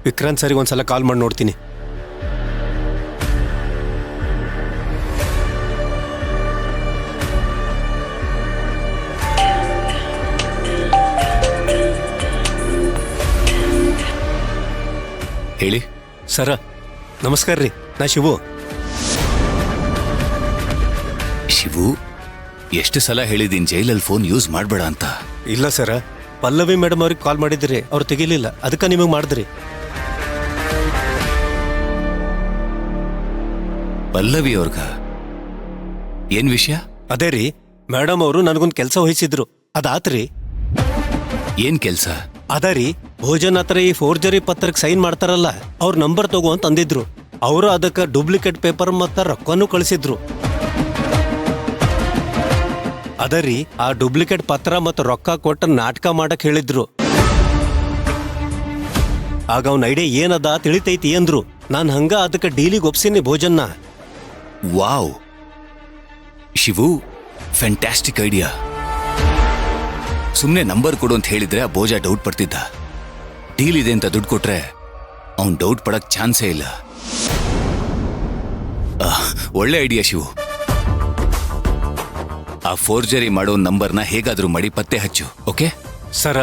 ವಿಕ್ರಾಂತ್ ಸರಿಗೆ ಒಂದ್ಸಲ ಕಾಲ್ ಮಾಡಿ ನೋಡ್ತೀನಿ. ಹೇಳಿ. ಸರ ನಮಸ್ಕಾರ ರೀ, ನಾ ಶಿವು. ಶಿವು, ಎಷ್ಟು ಸಲ ಹೇಳಿದೀನಿ ಜೈಲಲ್ಲಿ ಫೋನ್ ಯೂಸ್ ಮಾಡಬೇಡ ಅಂತ. ಇಲ್ಲ ಸರ, ಪಲ್ಲವಿ ಮೇಡಮ್ ಅವ್ರಿಗೆ ಕಾಲ್ ಮಾಡಿದ್ರಿ, ಅವ್ರು ತೆಗಿಲಿಲ್ಲ, ಅದಕ್ಕೆ ನಿಮಗೆ ಮಾಡಿದ್ರಿ. ಪಲ್ಲವಿ ಅವ್ರಗ ಏನ್ ವಿಷಯ? ಅದೇ ರೀ, ಮೇಡಮ್ ಅವರು ನನಗೊಂದು ಕೆಲಸ ವಹಿಸಿದ್ರು, ಅದಾತ್ರಿ. ಏನ್ ಕೆಲ್ಸ? ಅದ ರೀ, ಭೋಜನ್ ಹತ್ರ ಈ ಫೋರ್ಜರಿ ಪತ್ರಕ್ಕೆ ಸೈನ್ ಮಾಡ್ತಾರಲ್ಲ, ಅವ್ರ ನಂಬರ್ ತಗೋ ಅಂತ ಅಂದಿದ್ರು. ಅವರು ಅದಕ್ಕೆ ಡೂಪ್ಲಿಕೇಟ್ ಪೇಪರ್ ಮತ್ತ ರೊಕ್ಕನೂ ಕಳಿಸಿದ್ರು. ಅದರಿ, ಆ ಡೂಪ್ಲಿಕೇಟ್ ಪತ್ರ ಮತ್ತು ರೊಕ್ಕ ಕೊಟ್ಟು ನಾಟಕ ಮಾಡಕ್ ಹೇಳಿದ್ರು. ಆಗ ಅವನ ಐಡಿಯಾ ಏನದ ತಿಳಿತೈತಿ ಅಂದ್ರು. ನಾನು ಹಂಗ ಅದಕ್ಕೆ ಡೀಲಿಗೆ ಒಪ್ಸಿನಿ ಭೋಜನ್ನ. Wow Shivu, fantastic idea. ಸುಮ್ನೆ ನಂಬರ್ ಕೊಡು ಅಂತ ಹೇಳಿದ್ರೆ ಆ ಭೋಜ ಡೌಟ್ ಪಡ್ತಿದ್ದ. ಡೀಲ್ ಇದೆ ಅಂತ ದುಡ್ಡು ಕೊಟ್ರೆ ಅವನ್ ಡೌಟ್ ಪಡಕ್ ಚಾನ್ಸೇ ಇಲ್ಲ. ಒಳ್ಳೆ ಐಡಿಯಾ ಶಿವು. ಆ ಫೋರ್ಜರಿ ಮಾಡೋ ನಂಬರ್ನ ಹೇಗಾದ್ರೂ ಮಾಡಿ ಪತ್ತೆ ಹಚ್ಚು. ಓಕೆ ಸರ,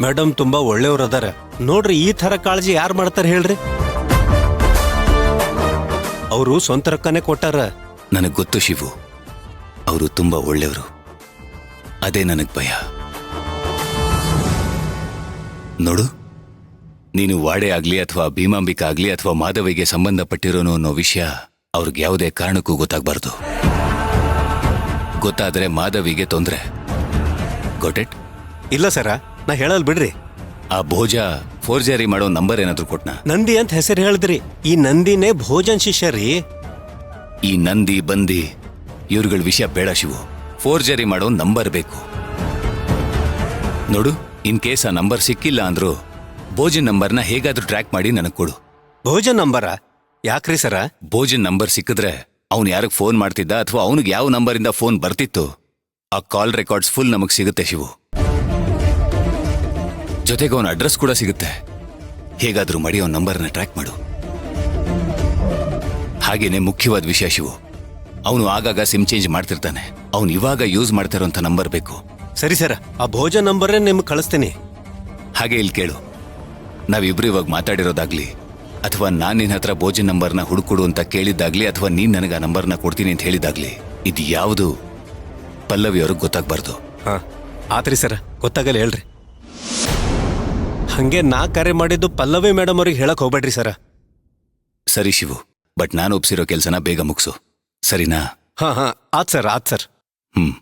ಮೇಡಮ್ ತುಂಬಾ ಒಳ್ಳೆಯವ್ರು ಅದಾರ ನೋಡ್ರಿ. ಈ ತರ ಕಾಳಜಿ ಯಾರು ಮಾಡ್ತಾರ ಹೇಳ್ರಿ? ಅವರು ಸ್ವಂತ ರೊಕ್ಕನೇ ಕೊಟ್ಟಾರ. ನನಗ್ ಗೊತ್ತು ಶಿವು, ಅವರು ತುಂಬಾ ಒಳ್ಳೆಯವರು. ಅದೇ ನನಗ್ ಭಯ. ನೋಡು, ನೀನು ವಾಡೆ ಆಗ್ಲಿ ಅಥವಾ ಭೀಮಾಂಬಿಕಾ ಆಗ್ಲಿ ಅಥವಾ ಮಾಧವಿಗೆ ಸಂಬಂಧಪಟ್ಟಿರೋನು ಅನ್ನೋ ವಿಷಯ ಅವ್ರಿಗೆ ಯಾವುದೇ ಕಾರಣಕ್ಕೂ ಗೊತ್ತಾಗಬಾರ್ದು. ಗೊತ್ತಾದ್ರೆ ಮಾಧವಿಗೆ ತೊಂದರೆ. got it? ಇಲ್ಲ ಸರ, ನಾ ಹೇಳಲ್ ಬಿಡ್ರಿ. ಆ ಭೋಜ ಫೋರ್ಜರಿ ಮಾಡೋ ನಂಬರ್ ಏನಾದ್ರು ಕೊಟ್ನಾ? ನಂದಿ ಅಂತ ಹೆಸರು ಹೇಳಿದ್ರಿ. ಈ ನಂದಿನೇ ಭೋಜನ್ ಶಿಷ್ಯ ರೀ. ಈ ನಂದಿ ಬಂದಿ ಇವ್ರುಗಳ ವಿಷಯ ಬೇಡ ಶಿವು. ಫೋರ್ಜರಿ ಮಾಡೋ ನಂಬರ್ ಬೇಕು. ನೋಡು, ಇನ್ ಕೇಸ್ ಆ ನಂಬರ್ ಸಿಕ್ಕಿಲ್ಲ ಅಂದ್ರು ಭೋಜನ್ ನಂಬರ್ನ ಹೇಗಾದ್ರೂ ಟ್ರ್ಯಾಕ್ ಮಾಡಿ ನನಗ್ ಕೊಡು. ಭೋಜನ್ ನಂಬರ ಯಾಕ್ರಿ ಸರ? ಭೋಜನ್ ನಂಬರ್ ಸಿಕ್ಕಿದ್ರೆ ಅವ್ನು ಯಾರಿಗೆ ಫೋನ್ ಮಾಡ್ತಿದ್ದ ಅಥವಾ ಅವನಿಗೆ ಯಾವ ನಂಬರಿಂದ ಫೋನ್ ಬರ್ತಿತ್ತು, ಆ ಕಾಲ್ ರೆಕಾರ್ಡ್ಸ್ ಫುಲ್ ನಮಗ್ ಸಿಗುತ್ತೆ ಶಿವು. ಜೊತೆಗೆ ಅವನ ಅಡ್ರೆಸ್ ಕೂಡ ಸಿಗುತ್ತೆ. ಹೇಗಾದ್ರೂ ಮಾಡಿ ಅವನ ನಂಬರ್ನ ಟ್ರ್ಯಾಕ್ ಮಾಡು. ಹಾಗೇನೆ ಮುಖ್ಯವಾದ ವಿಷಯ ಶಿವು, ಅವನು ಆಗಾಗ ಸಿಮ್ ಚೇಂಜ್ ಮಾಡ್ತಿರ್ತಾನೆ. ಅವನು ಇವಾಗ ಯೂಸ್ ಮಾಡ್ತಿರೋಂಥ ನಂಬರ್ ಬೇಕು. ಸರಿ ಸರ, ಆ ಭೋಜನ್ ನಂಬರೇ ನಿಮ್ಗೆ ಕಳಿಸ್ತೀನಿ. ಹಾಗೆ ಇಲ್ಲಿ ಕೇಳು, ನಾವಿಬ್ರು ಇವಾಗ ಮಾತಾಡಿರೋದಾಗ್ಲಿ ಅಥವಾ ನಾನ್ ನಿನ್ನ ಹತ್ರ ಭೋಜನ್ ನಂಬರ್ನ ಹುಡುಕೊಡು ಅಂತ ಕೇಳಿದ್ದಾಗ್ಲಿ ಅಥವಾ ನೀನ್ ನನಗೆ ಆ ನಂಬರ್ನ ಕೊಡ್ತೀನಿ ಅಂತ ಹೇಳಿದಾಗ್ಲಿ, ಇದು ಯಾವುದು ಪಲ್ಲವಿ ಅವ್ರಿಗೆ ಗೊತ್ತಾಗ್ಬಾರ್ದು. ಹಾ ಆತ್ರಿ ಸರ, ಗೊತ್ತಾಗಲ್ಲ ಹೇಳ್ರಿ. ಹಂಗೆ ನಾ ಕರೆ ಮಾಡಿದ್ದು ಪಲ್ಲವಿ ಮೇಡಮ್ ಅವ್ರಿಗೆ ಹೇಳಕ್ ಹೋಗ್ಬೇಡ್ರಿ ಸರ. ಸರಿ ಶಿವು, ಬಟ್ ನಾನು ಒಪ್ಸಿರೋ ಕೆಲ್ಸನ ಬೇಗ ಮುಗಿಸು, ಸರಿನಾ? ಹಾ ಆತ್ ಸರ್. ಹ್ಮ್